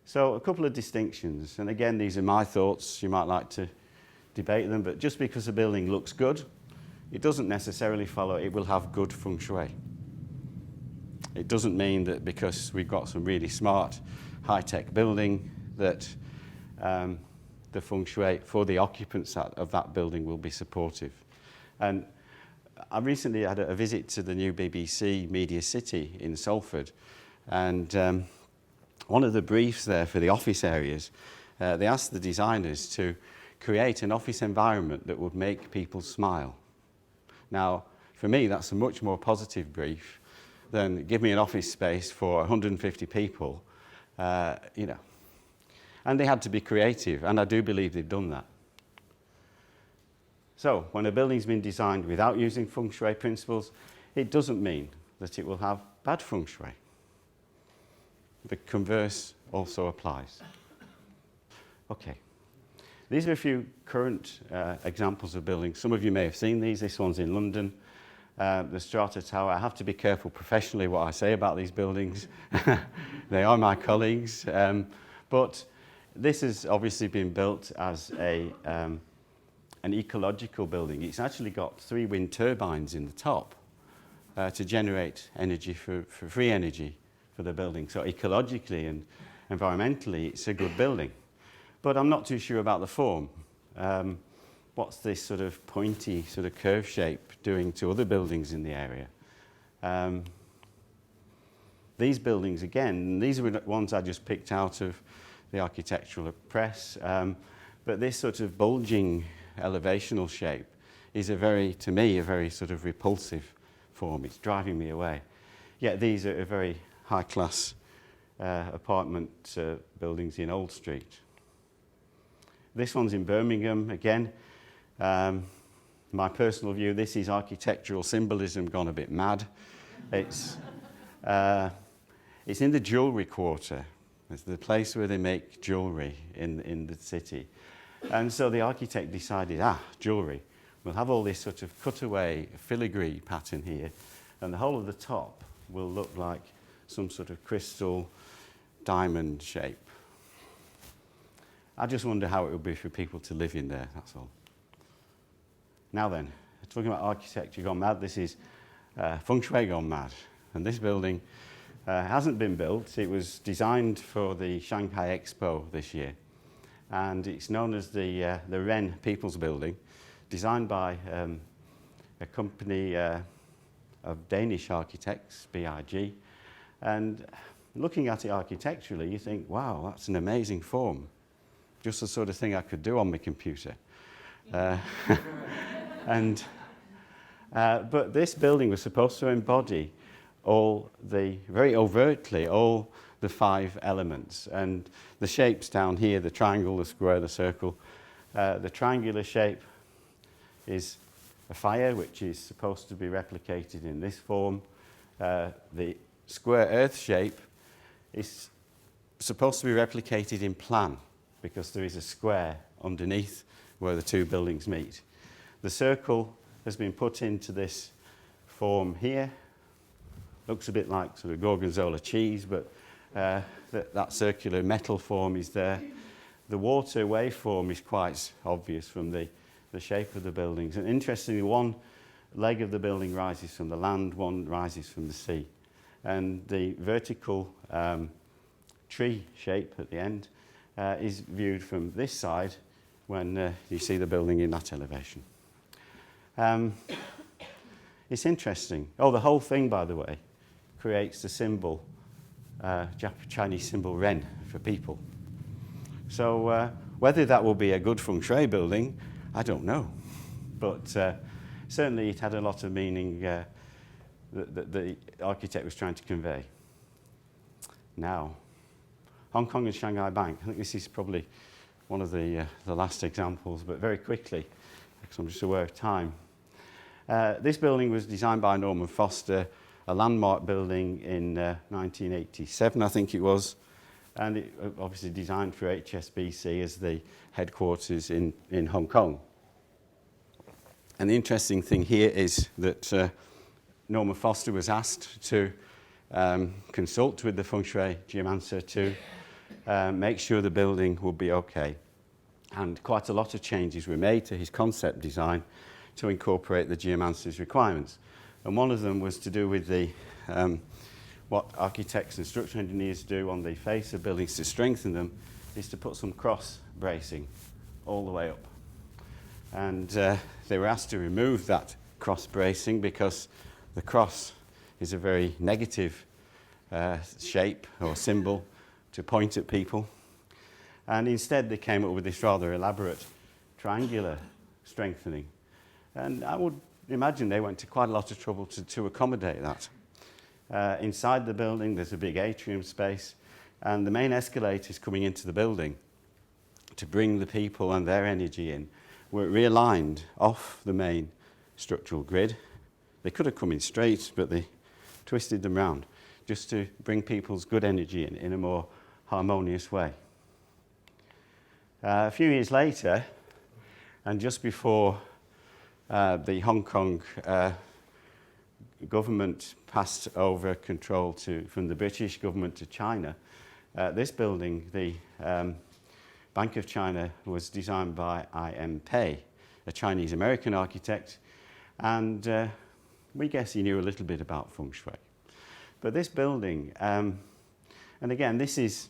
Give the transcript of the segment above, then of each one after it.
So a couple of distinctions, and again, these are my thoughts. You might like to debate them, but just because a building looks good, it doesn't necessarily follow it will have good feng shui. It doesn't mean that because we've got some really smart, high-tech building that the feng shui for the occupants of that building will be supportive. And I recently had a visit to the new BBC Media City in Salford, and one of the briefs there for the office areas, they asked the designers to create an office environment that would make people smile. Now, for me, that's a much more positive brief than give me an office space for 150 people, you know. And they had to be creative, and I do believe they've done that. So, when a building's been designed without using feng shui principles, it doesn't mean that it will have bad feng shui. The converse also applies. Okay. These are a few current examples of buildings. Some of you may have seen these. This one's in London, the Strata Tower. I have to be careful professionally what I say about these buildings. They are my colleagues. But this has obviously been built as an ecological building. It's actually got 3 wind turbines in the top to generate energy for free energy for the building. So ecologically and environmentally, it's a good building. But I'm not too sure about the form. What's this sort of pointy, sort of curve shape doing to other buildings in the area? These buildings, again, these are the ones I just picked out of the architectural press. But this sort of bulging elevational shape is to me, a very sort of repulsive form. It's driving me away. Yet these are very high-class apartment buildings in Old Street. This one's in Birmingham, again. My personal view, this is architectural symbolism gone a bit mad. It's in the jewellery quarter. It's the place where they make jewellery in the city. And so the architect decided, jewellery. We'll have all this sort of cutaway filigree pattern here, and the whole of the top will look like some sort of crystal diamond shape. I just wonder how it would be for people to live in there, that's all. Now then, talking about architecture gone mad, this is Feng Shui gone mad. And this building hasn't been built. It was designed for the Shanghai Expo this year. And it's known as the Ren People's Building, designed by a company of Danish architects, BIG. And looking at it architecturally, you think, wow, that's an amazing form. Just the sort of thing I could do on my computer. But this building was supposed to embody very overtly, all the 5 elements. And the shapes down here, the triangle, the square, the circle. The triangular shape is a fire, which is supposed to be replicated in this form. The square earth shape is supposed to be replicated in plan, because there is a square underneath where the 2 buildings meet. The circle has been put into this form here. Looks a bit like sort of gorgonzola cheese, but that circular metal form is there. The water waveform is quite obvious from the shape of the buildings. And interestingly, one leg of the building rises from the land, one rises from the sea. And the vertical tree shape at the end is viewed from this side when you see the building in that elevation. It's interesting. Oh, the whole thing, by the way, creates the symbol, Chinese symbol Ren for people. So whether that will be a good feng shui building, I don't know. But certainly it had a lot of meaning that the architect was trying to convey. Now, Hong Kong and Shanghai Bank. I think this is probably one of the last examples, but very quickly, because I'm just aware of time. This building was designed by Norman Foster, a landmark building in 1987, I think it was, and it obviously designed for HSBC as the headquarters in Hong Kong. And the interesting thing here is that Norman Foster was asked to consult with the Feng Shui geomancer to make sure the building would be okay. And quite a lot of changes were made to his concept design to incorporate the geomancer's requirements. And one of them was to do with the what architects and structural engineers do on the face of buildings to strengthen them, is to put some cross bracing all the way up. And they were asked to remove that cross bracing because the cross is a very negative shape or symbol to point at people. And instead they came up with this rather elaborate triangular strengthening. And I would imagine they went to quite a lot of trouble to accommodate that. Inside the building there's a big atrium space, and the main escalators coming into the building to bring the people and their energy in were realigned off the main structural grid. They could have come in straight, but they twisted them round just to bring people's good energy in a more harmonious way. A few years later, and just before the Hong Kong government passed over control from the British government to China, this building, the Bank of China, was designed by I.M. Pei, a Chinese-American architect, and we guess he knew a little bit about Feng Shui. But this building, and again, this is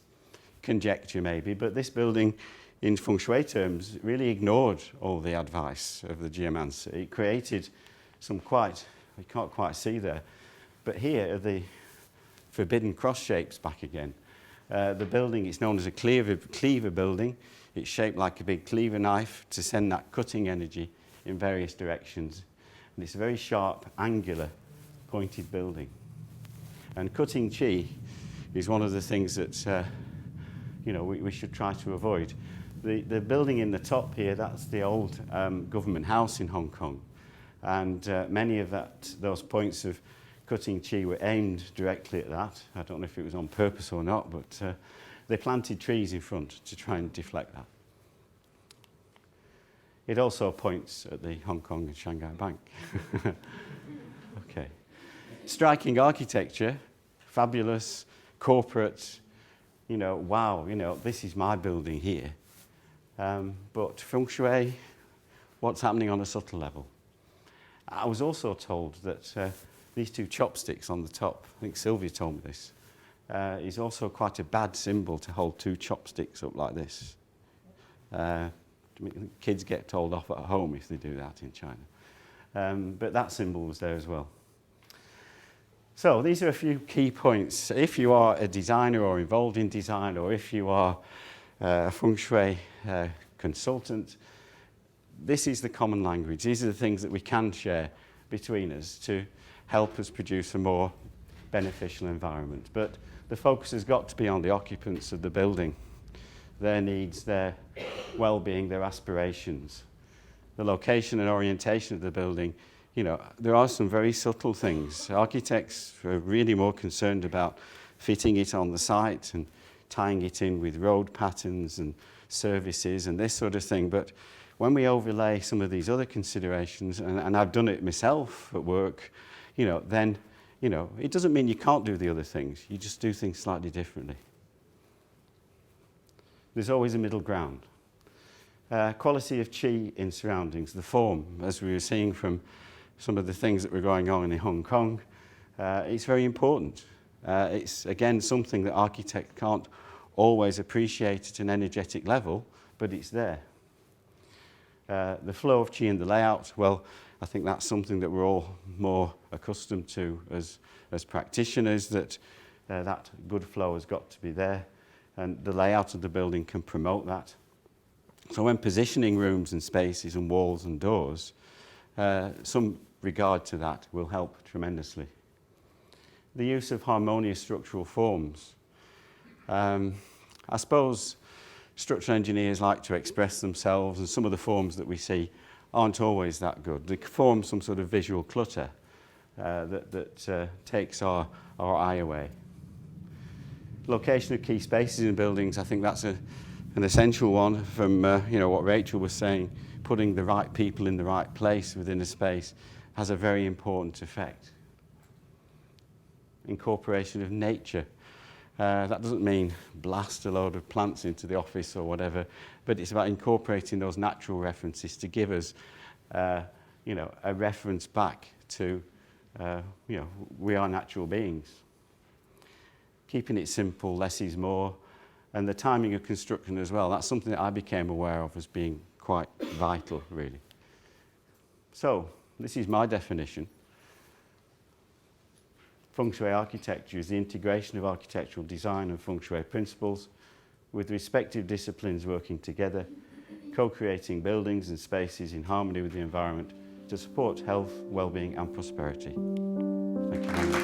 conjecture maybe, but this building in Feng Shui terms really ignored all the advice of the geomancer. It created some quite, we can't quite see there, but here are the forbidden cross shapes back again. The building is known as a cleaver building. It's shaped like a big cleaver knife to send that cutting energy in various directions. And it's a very sharp, angular, pointed building. And cutting chi is one of the things that we should try to avoid. The building in the top here, that's the old government house in Hong Kong. And many of those points of cutting chi were aimed directly at that. I don't know if it was on purpose or not, but they planted trees in front to try and deflect that. It also points at the Hong Kong and Shanghai Bank. Okay. Striking architecture, fabulous, corporate, wow, this is my building here. But Feng Shui, what's happening on a subtle level? I was also told that these two chopsticks on the top, I think Sylvia told me this, is also quite a bad symbol to hold two chopsticks up like this. Kids get told off at home if they do that in China. But that symbol was there as well. So these are a few key points. If you are a designer or involved in design, or if you are a Feng Shui consultant, this is the common language. These are the things that we can share between us to help us produce a more beneficial environment. But the focus has got to be on the occupants of the building, their needs, their well-being, their aspirations. The location and orientation of the building, there are some very subtle things. Architects are really more concerned about fitting it on the site and tying it in with road patterns and services and this sort of thing. But when we overlay some of these other considerations, and I've done it myself at work, then, it doesn't mean you can't do the other things. You just do things slightly differently. There's always a middle ground. Quality of chi in surroundings, the form, as we were seeing from some of the things that were going on in Hong Kong, it's very important. It's, again, something that architects can't always appreciate at an energetic level, but it's there. The flow of chi in the layout, well, I think that's something that we're all more accustomed to as practitioners, that good flow has got to be there, and the layout of the building can promote that. So when positioning rooms and spaces and walls and doors, some regard to that will help tremendously. The use of harmonious structural forms. I suppose structural engineers like to express themselves, and some of the forms that we see aren't always that good. They form some sort of visual clutter that takes our eye away. Location of key spaces in buildings, I think that's an essential one from what Rachel was saying. Putting the right people in the right place within a space has a very important effect. Incorporation of nature. That doesn't mean blast a load of plants into the office or whatever, but it's about incorporating those natural references to give us, you know, a reference back to, you know, we are natural beings. Keeping it simple, less is more, and the timing of construction as well. That's something that I became aware of as being quite vital, really. So, this is my definition. Feng Shui architecture is the integration of architectural design and Feng Shui principles with respective disciplines working together, co-creating buildings and spaces in harmony with the environment to support health, well-being and prosperity. Thank you very much.